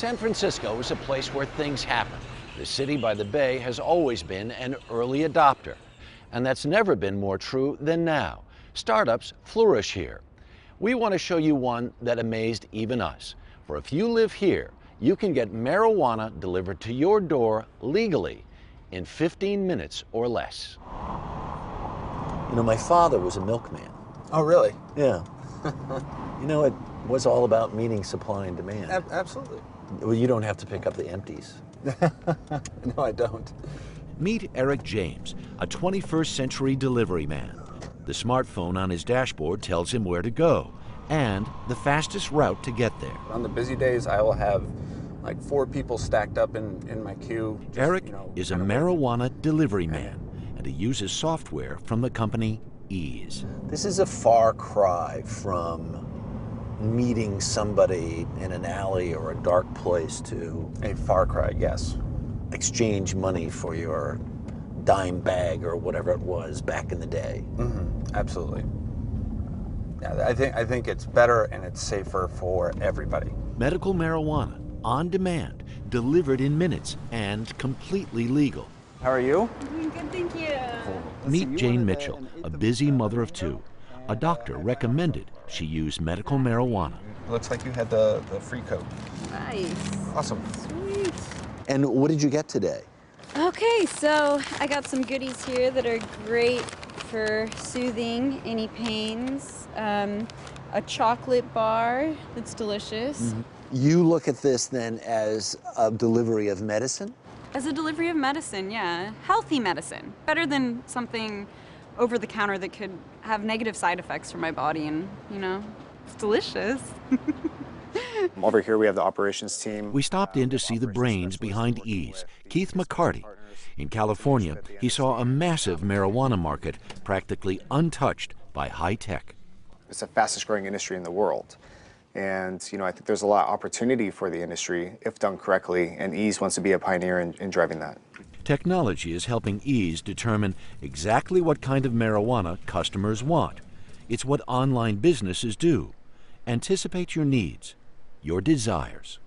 San Francisco is a place where things happen. The city by the bay has always been an early adopter, and that's never been more true than now. Startups flourish here. We want to show you one that amazed even us. For if you live here, you can get marijuana delivered to your door legally in 15 minutes or less. You know, my father was a milkman. Oh, really? Yeah. You know, it was all about meeting supply and demand. Absolutely. Well, you don't have to pick up the empties. No, I don't. Meet Eric James, a 21st century delivery man. The smartphone on his dashboard tells him where to go and the fastest route to get there. On the busy days, I will have like 4 people stacked up in my queue. Eric is a marijuana delivery man, and he uses software from the company Ease. This is a far cry from meeting somebody in an alley or a dark place to A far cry, yes. exchange money for your dime bag or whatever it was back in the day. Absolutely. Yeah, I think it's better and it's safer for everybody. Medical marijuana, on demand, delivered in minutes, and completely legal. How are you? Doing good, thank you. Meet Jane Mitchell, a busy mother of 2. A doctor recommended she use medical marijuana. Looks like you had the free code. Nice. Awesome. Sweet. And what did you get today? Okay, so I got some goodies here that are great for soothing any pains. A chocolate bar that's delicious. You look at this then as a delivery of medicine? As a delivery of medicine, yeah. Healthy medicine. Better than something over the counter that could have negative side effects for my body, and, you know, it's delicious. Over here we have the operations team. We stopped in to see the brains behind Ease, Keith McCarty. In California, he saw a massive marijuana market practically untouched by high tech. It's the fastest growing industry in the world. And, you know, I think there's a lot of opportunity for the industry if done correctly, and Ease wants to be a pioneer in driving that. Technology is helping Ease determine exactly what kind of marijuana customers want. It's what online businesses do. Anticipate your needs, your desires.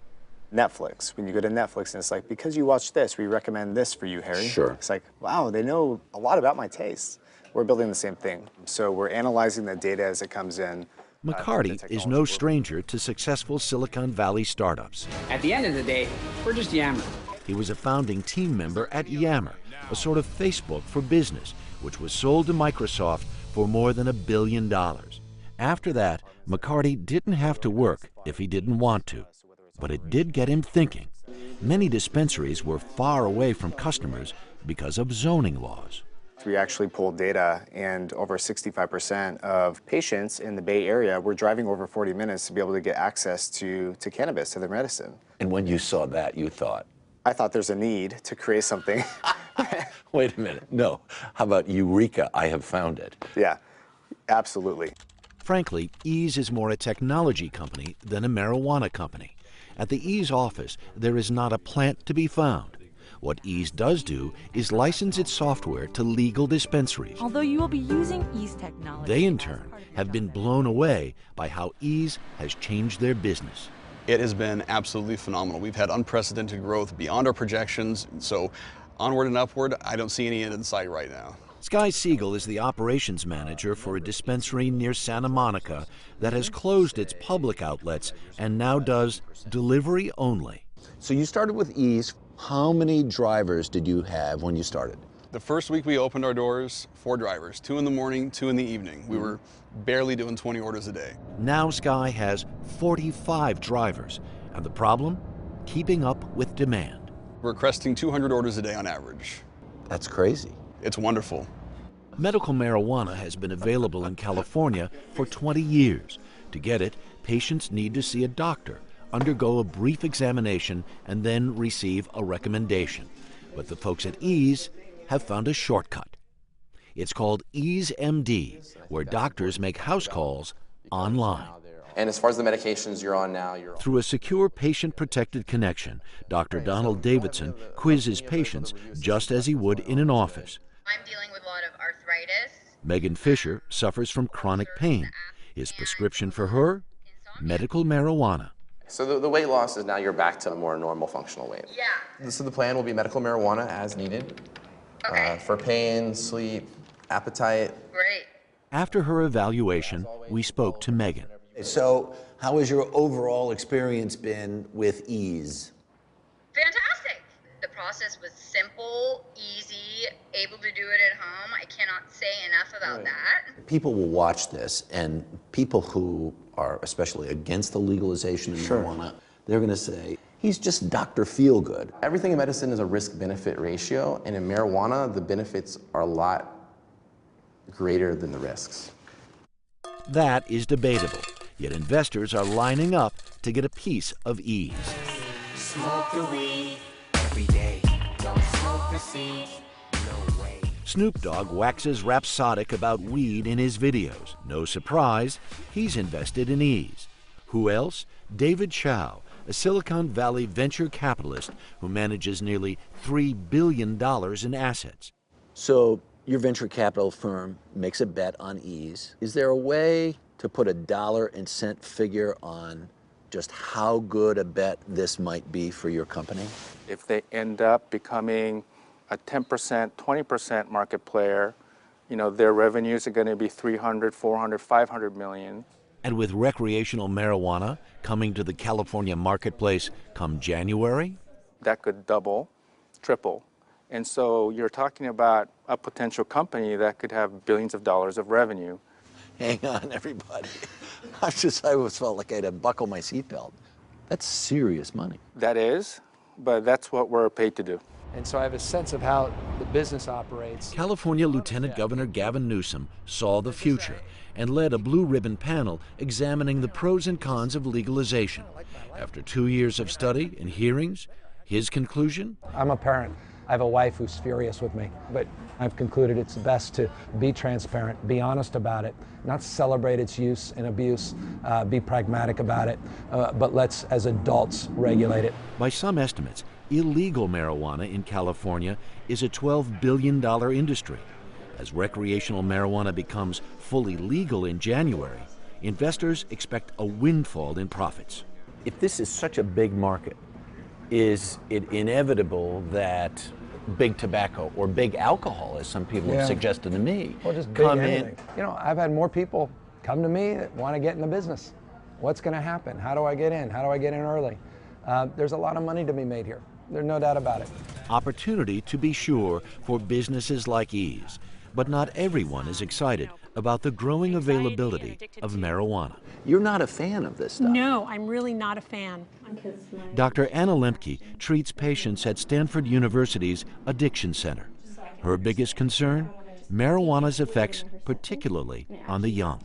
Netflix, when you go to Netflix and it's like, because you watch this, we recommend this for you, Harry. Sure. It's like, wow, they know a lot about my tastes. We're building the same thing. So we're analyzing the data as it comes in. McCarty is no stranger to successful Silicon Valley startups. At the end of the day, we're just Yammer. He was a founding team member at Yammer, a sort of Facebook for business, which was sold to Microsoft for more than $1 billion. After that, McCarty didn't have to work if he didn't want to, but it did get him thinking. Many dispensaries were far away from customers because of zoning laws. We actually pulled data, and over 65% of patients in the Bay Area were driving over 40 minutes to be able to get access to cannabis, to their medicine. And when you saw that, you thought? I thought there's a need to create something. Wait a minute, no. How about Eureka, I have found it? Yeah, absolutely. Frankly, Ease is more a technology company than a marijuana company. At the Ease office, there is not a plant to be found. What Ease does do is license its software to legal dispensaries. Although you will be using Ease technology. They, in turn, have been blown away by how Ease has changed their business. It has been absolutely phenomenal. We've had unprecedented growth beyond our projections, so onward and upward, I don't see any end in sight right now. Sky Siegel is the operations manager for a dispensary near Santa Monica that has closed its public outlets and now does delivery only. So you started with Ease. How many drivers did you have when you started? The first week we opened our doors, 4 drivers, 2 in the morning, 2 in the evening. We were barely doing 20 orders a day. Now Sky has 45 drivers, and the problem? Keeping up with demand. We're cresting 200 orders a day on average. That's crazy. It's wonderful. Medical marijuana has been available in California for 20 years. To get it, patients need to see a doctor, undergo a brief examination, and then receive a recommendation. But the folks at Ease have found a shortcut. It's called Ease MD, where doctors make house calls online. And as far as the medications you're on now, Through a secure patient-protected connection, Dr. Donald Davidson quizzes patients just as he would in an office. I'm dealing with a lot of arthritis. Megan Fisher suffers from chronic pain. His prescription for her? Medical marijuana. So the weight loss is now you're back to a more normal functional weight. Yeah. So the plan will be medical marijuana as needed. Okay. For pain, sleep, appetite. Great. After her evaluation, we spoke to Megan. So, how has your overall experience been with ease? Fantastic. The process was simple, easy, able to do it at home. I cannot say enough about that. People will watch this, and people who are especially against the legalization of marijuana, they're going to say, he's just Dr. Feelgood. Everything in medicine is a risk-benefit ratio, and in marijuana, the benefits are a lot greater than the risks. That is debatable, yet investors are lining up to get a piece of ease. Smoke the weed every day. Don't smoke the seeds. No way. Snoop Dogg waxes rhapsodic about weed in his videos. No surprise, he's invested in ease. Who else? David Chow, a Silicon Valley venture capitalist who manages nearly $3 billion in assets. So, your venture capital firm makes a bet on ease. Is there a way to put a dollar and cent figure on just how good a bet this might be for your company? If they end up becoming a 10%, 20% market player, you know, their revenues are going to be 300, 400, 500 million. And with recreational marijuana coming to the California marketplace come January, that could double, triple. And so you're talking about a potential company that could have billions of dollars of revenue. Hang on, everybody. I always felt like I had to buckle my seatbelt. That's serious money. That is, but that's what we're paid to do. And so I have a sense of how the business operates. California Lieutenant Governor Gavin Newsom saw the future and led a blue ribbon panel examining the pros and cons of legalization. After 2 years of study and hearings, his conclusion? I'm a parent. I have a wife who's furious with me, but I've concluded it's best to be transparent, be honest about it, not celebrate its use and abuse, be pragmatic about it, but let's, as adults, regulate it. By some estimates, illegal marijuana in California is a $12 billion industry. As recreational marijuana becomes fully legal in January, investors expect a windfall in profits. If this is such a big market, is it inevitable that big tobacco or big alcohol, as some people have suggested to me, well, just big come anything. in? You know, I've had more people come to me that want to get in the business. What's going to happen? How do I get in? How do I get in early? There's a lot of money to be made here. There's no doubt about it. Opportunity, to be sure, for businesses like Ease. But not everyone is excited about the growing availability of marijuana. You're not a fan of this stuff. No, I'm really not a fan. Dr. Anna Lemke treats patients at Stanford University's Addiction Center. Her biggest concern? Marijuana's effects, particularly on the young.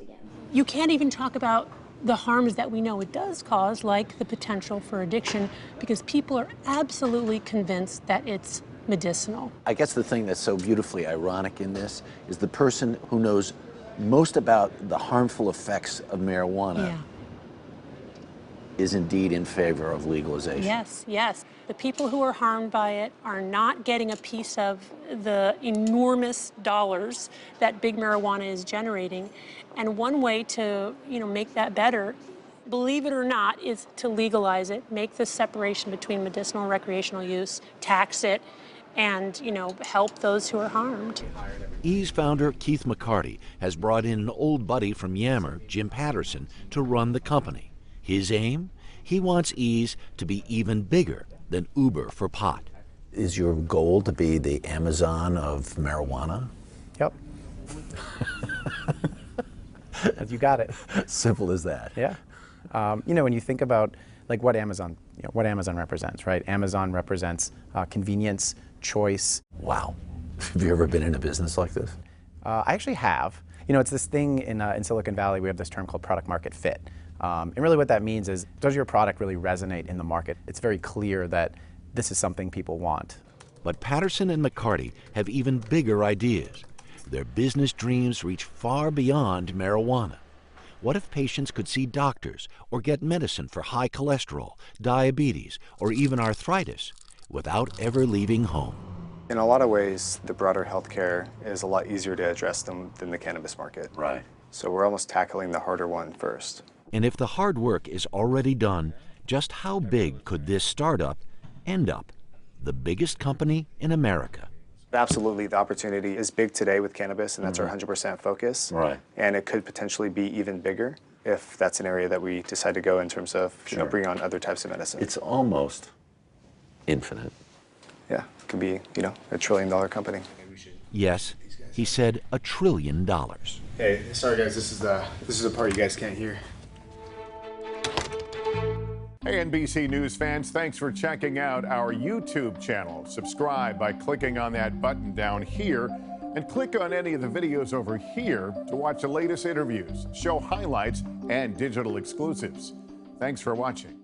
You can't even talk about the harms that we know it does cause, like the potential for addiction, because people are absolutely convinced that it's medicinal. I guess the thing that's so beautifully ironic in this is the person who knows most about the harmful effects of marijuana is indeed in favor of legalization. Yes, yes. The people who are harmed by it are not getting a piece of the enormous dollars that big marijuana is generating. And one way to, make that better, believe it or not, is to legalize it, make the separation between medicinal and recreational use, tax it, and, help those who are harmed. Ease founder Keith McCarty has brought in an old buddy from Yammer, Jim Patterson, to run the company. His aim? He wants Ease to be even bigger than Uber for pot. Is your goal to be the Amazon of marijuana? Yep. You got it. Simple as that. Yeah. When you think about what Amazon represents, right? Amazon represents convenience, choice. Wow. Have you ever been in a business like this? I actually have. It's this thing in Silicon Valley. We have this term called product market fit. And really what that means is, does your product really resonate in the market? It's very clear that this is something people want. But Patterson and McCarty have even bigger ideas. Their business dreams reach far beyond marijuana. What if patients could see doctors or get medicine for high cholesterol, diabetes, or even arthritis without ever leaving home? In a lot of ways, the broader healthcare is a lot easier to address than the cannabis market. Right. So we're almost tackling the harder one first. And if the hard work is already done, Just how big could this startup end up? The biggest company in America. Absolutely, the opportunity is big today with cannabis, and that's our 100% focus. Right. And it could potentially be even bigger if that's an area that we decide to go in terms of bringing on other types of medicine. It's almost infinite. Yeah, it could be, $1 trillion company. Yes, he said $1 trillion. Hey, sorry guys, this is the part you guys can't hear. Hey, NBC News fans, thanks for checking out our YouTube channel. Subscribe by clicking on that button down here and click on any of the videos over here to watch the latest interviews, show highlights, and digital exclusives. Thanks for watching.